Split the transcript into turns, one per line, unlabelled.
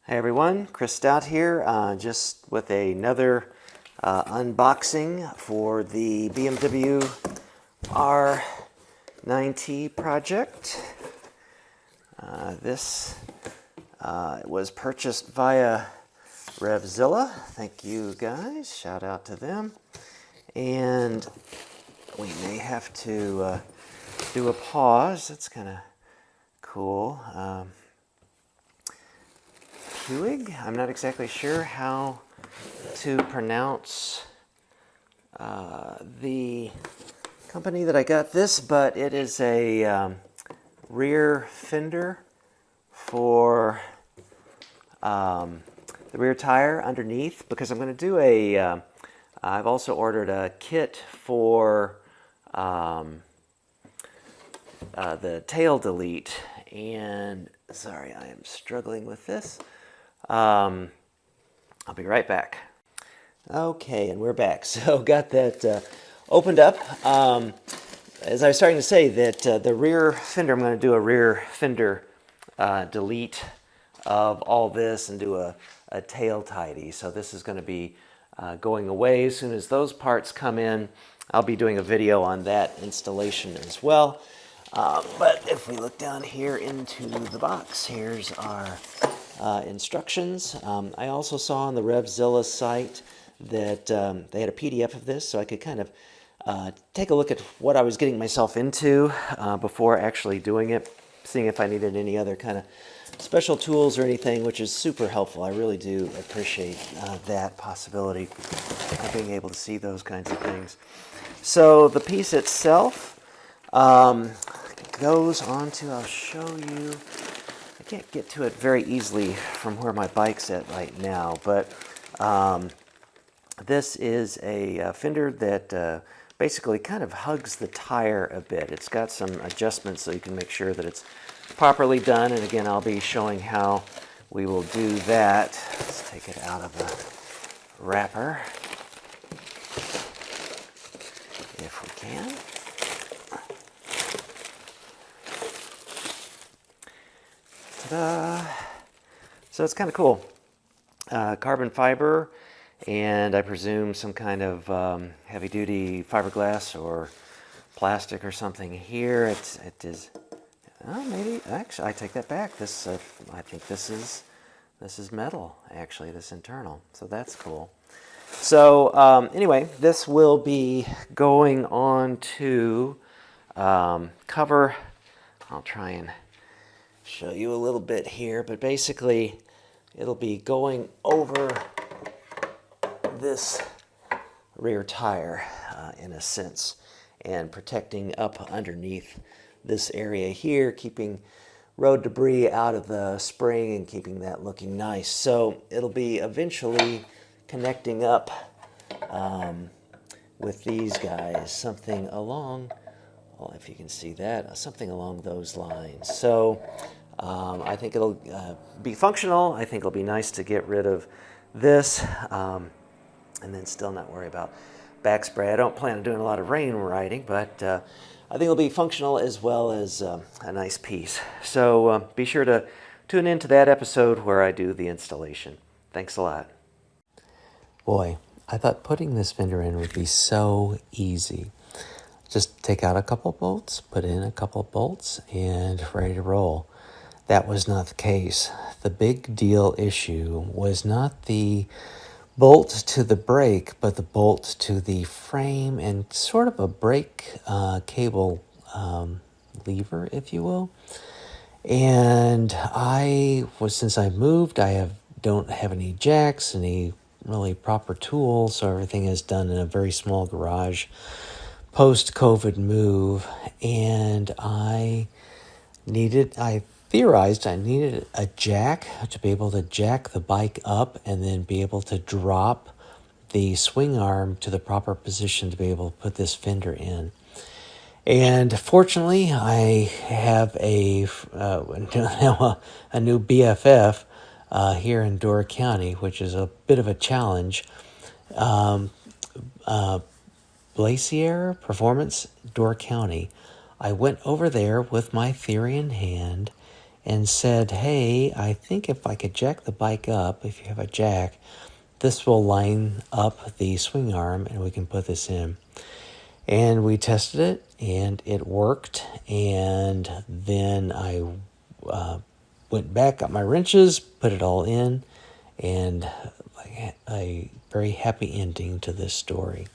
Hey everyone, Chris Stout here, just with another unboxing for the BMW R nineT project. This was purchased via Revzilla. Thank you guys, shout out to them. And we may have to do a pause, that's kind of cool. Puig. I'm not exactly sure how to pronounce the company that I got this, but it is a rear fender for the rear tire underneath, because I'm going to do a I've also ordered a kit for the tail delete, and sorry, I am struggling with this. I'll be right back. Okay, and we're back. So got that opened up. As I was starting to say, that the rear fender, I'm going to do a rear fender delete of all this and do a tail tidy. So this is going to be going away as soon as those parts come in. I'll be doing a video on that installation as well. But if we look down here into the box, here's our instructions. I also saw on the Revzilla site that they had a PDF of this, so I could kind of take a look at what I was getting myself into before actually doing it, seeing if I needed any other kind of special tools or anything, which is super helpful. I really do appreciate that possibility of being able to see those kinds of things. So the piece itself goes onto, I'll show you. I can't get to it very easily from where my bike's at right now, but this is a fender that basically kind of hugs the tire a bit. It's got some adjustments so you can make sure that it's properly done, and again, I'll be showing how we will do that. Let's take it out of the wrapper if we can. So it's kind of cool. Carbon fiber, and I presume some kind of heavy-duty fiberglass or plastic or something here. It is. Oh, maybe actually I take that back. This I think this is metal. Actually, this internal. So that's cool. So anyway, this will be going on to cover. I'll try and show you a little bit here, but basically it'll be going over this rear tire in a sense, and protecting up underneath this area here, keeping road debris out of the spring and keeping that looking nice. So it'll be eventually connecting up with these guys, something along, well, if you can see that, something along those lines. So I think it'll be functional. I think it'll be nice to get rid of this and then still not worry about back spray. I don't plan on doing a lot of rain riding, but I think it'll be functional as well as a nice piece. So be sure to tune into that episode where I do the installation. Thanks a lot. Boy, I thought putting this fender in would be so easy. Just take out a couple bolts, put in a couple bolts, and ready to roll. That was not the case. The big deal issue was not the bolt to the brake, but the bolt to the frame and sort of a brake cable lever, if you will. And since I moved, don't have any jacks, any really proper tools, so everything is done in a very small garage post-COVID move, and I theorized I needed a jack to be able to jack the bike up and then be able to drop the swing arm to the proper position to be able to put this fender in. And fortunately, I have a new BFF here in Door County, which is a bit of a challenge. Blasier Performance, Door County. I went over there with my theory in hand, and said, hey, I think if I could jack the bike up, if you have a jack, this will line up the swing arm and we can put this in. And we tested it and it worked. And then I went back, got my wrenches, put it all in, and a very happy ending to this story.